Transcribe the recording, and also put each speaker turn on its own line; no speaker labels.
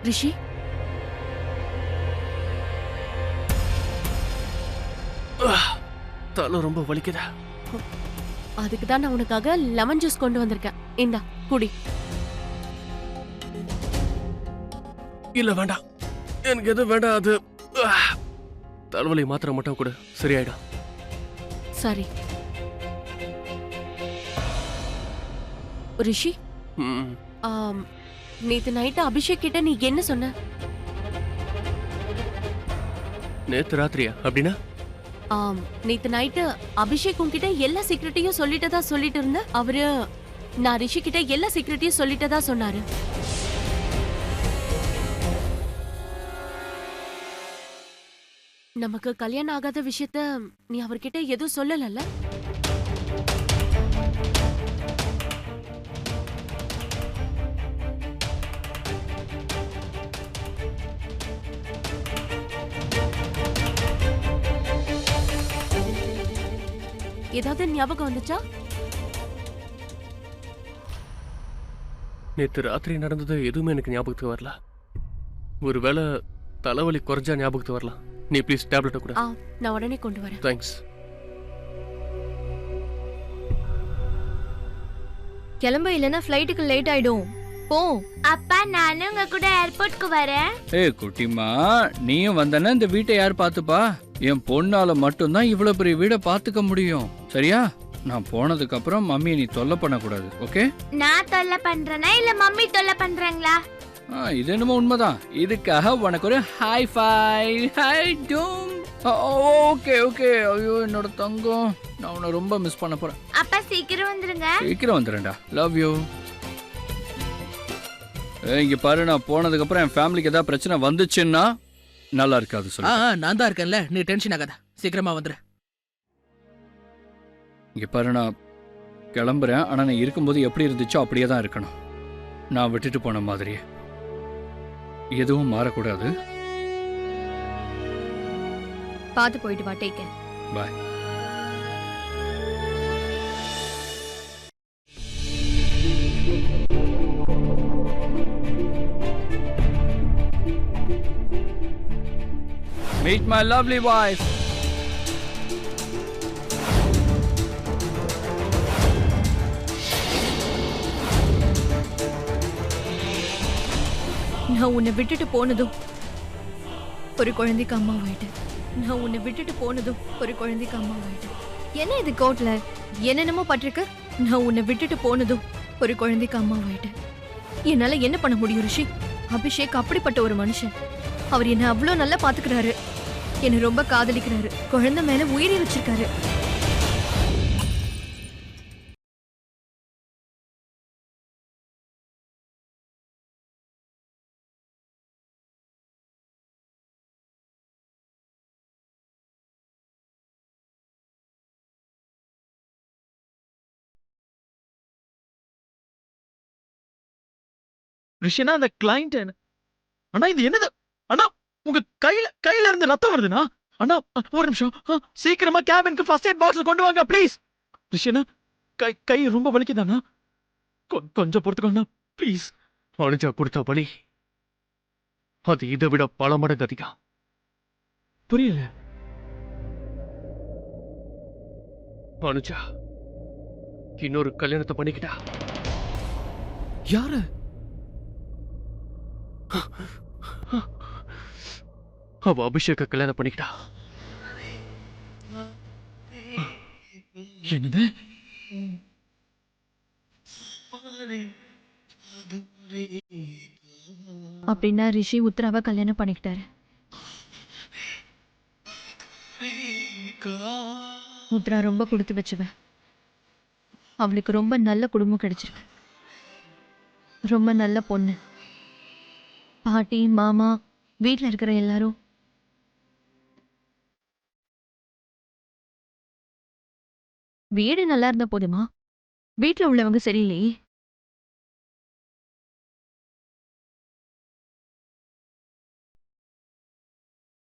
ரிஷி,
தலை ரொம்ப வலிக்குதா?
அதுக்கு தான் நான் உனக்காக லெமன் ஜூஸ் கொண்டு வந்திருக்கேன். இந்தா குடி.
இல்ல வேண்டாம், எனக்கு எதுவும் வேண்டாம். அது தலைவலி மாத்திரை மட்டும் கூட சரியாயிடும்.
சரி ரிஷி, நேத்து நைட்டு அபிஷேக் கிட்ட நீ என்ன சொன்ன?
நேத்து ராத்திரியா? அப்படின்னா
நேத்து நைட்டு அபிஷேக் உன்கிட்ட எல்லா சீக்ரெட்டையும் சொல்லிட்டதா சொல்லிட்டு இருந்த. அவரு நான் ரிஷி கிட்ட எல்லா சீக்ரெட்டையும் சொல்லிட்டதா சொன்னாரு. நமக்கு கல்யாணம் ஆகாத விஷயத்த நீ அவர்கிட்ட எதுவும் சொல்லலல்ல? ஏதாவது ஞாபகம் வந்துச்சா?
நேத்து ராத்திரி நடந்தது எதுவுமே எனக்கு ஞாபகத்துக்கு வரல. ஒருவேளை தலைவலி குறைஞ்சா ஞாபகத்துக்கு வரலாம். நீ ப்ளீஸ் டேப்லெட்டை கூட.
நான் உடனே கொண்டு வரேன்.
தேங்க்ஸ்.
கிளம்ப, இல்லனா ஃளைட்டுக்கு லேட் ஆயிடும். போ.
அப்பா, நானும் உங்க கூட ஏர்போர்ட்க்கு வரேன்.
ஏய் குட்டிமா, நீயும் வந்தனா இந்த வீட்டை யார் பாத்துப்பா? என் பொண்ணால மட்டும்தான் இவ்வளவு பெரிய வீடை பாத்துக்க முடியும். சரியா? நான் போனதுக்கு அப்புறம் மம்மியை நீ தொல்லை பண்ணக்கூடாது. ஓகே?
நான் தொல்லை பண்றேனா இல்ல மம்மி தொல்லை பண்றாங்களா?
இது என்னமோ உண்மைதான். இதுக்காக உனக்கு ஒரு ஹை ஃபை. ஹை டூம். Okay okay. ஐயோ என்னோட தங்கம், நான் உன்னை ரொம்ப மிஸ் பண்ண போறேன்.
அப்பா சீக்கிரம் வந்துருங்க.
சீக்கிரம் வந்துடுறேன்டா. Love you. இங்க பாரு, நான் போனதுக்கு அப்புறம் என் ஃபேமிலிக்கு ஏதாவது பிரச்சனை வந்துச்சுன்னா நல்லா இருக்காது. சொல்லு.
நான் தான் இருக்கேன்ல, நீ டென்ஷன் ஆகாத. சீக்கிரமா வந்துரு.
இங்க பாரு, நான் கிளம்புறேன். ஆனா நான் இருக்கும்போது எப்படி இருந்துச்சோ அப்படியே தான் இருக்கணும். நான் விட்டுட்டு போன மாதிரியே எதுவும் மாறக்கூடாது.
பாத்து போயிட்டு வா. Take care.
Bye. Meet my lovely wife.
நான் உன்னை விட்டுட்டு போனதும் ஒரு குழந்தைக்கு அம்மா ஆயிட்டேன். நான் உன்னை விட்டுட்டு போனதும் ஒரு குழந்தைக்கு அம்மா ஆயிட்டேன். என்ன இது கோட்ல என்னென்னமோ பட்டிருக்கு. நான் உன்னை விட்டுட்டு போனதும் ஒரு குழந்தைக்கு அம்மா ஆயிட்டேன். என்னால என்ன பண்ண முடியும் ரிஷி? அபிஷேக் அப்படிப்பட்ட ஒரு மனுஷன். அவர் என்ன அவ்வளோ நல்லா பாத்துக்கிறாரு. என்ன ரொம்ப காதலிக்கிறாரு. குழந்தை மேல உயிரை வச்சிருக்காரு.
ரிஷினா, அந்த கிளைண்ட் அண்ணா, இது என்னது அண்ணா? உங்க கையில இருந்து ரத்தம் வருதுண்ணா. அண்ணா ஒரு நிமிஷம், சீக்கிரமா கேபினுக்கு ஃபர்ஸ்ட் எய்ட் பாக்ஸ் கொண்டு வாங்க ப்ளீஸ். ரிஷினா, கை ரொம்ப வலிக்குதாண்ணா? கொஞ்சம் பொறுத்துக்கோண்ணா ப்ளீஸ்.
அனுஜா கொடுத்த வலி அது இதை விட பல மடங்கு அதிகம்.
புரியல.
அனுஜா இன்னொரு கல்யாணத்தை பண்ணிக்கிட்டா.
யாரு?
அவ அபிஷேக கல்யாணம் பண்ணிக்கிட்டா.
என்னது?
அப்படின்னா ரிஷி உத்தராவை கல்யாணம் பண்ணிக்கிட்டாரு. உத்தரா ரொம்ப கொடுத்து வச்சுவ. அவளுக்கு ரொம்ப நல்ல குடும்பம் கிடைச்சிருக்கு. ரொம்ப நல்ல பொண்ணு. பாட்டி, மாமா, வீட்டில் இருக்கிற எல்லாரும் வீடு நல்லா இருந்தா போதுமா? வீட்டில் உள்ளவங்க சரியில்லையே.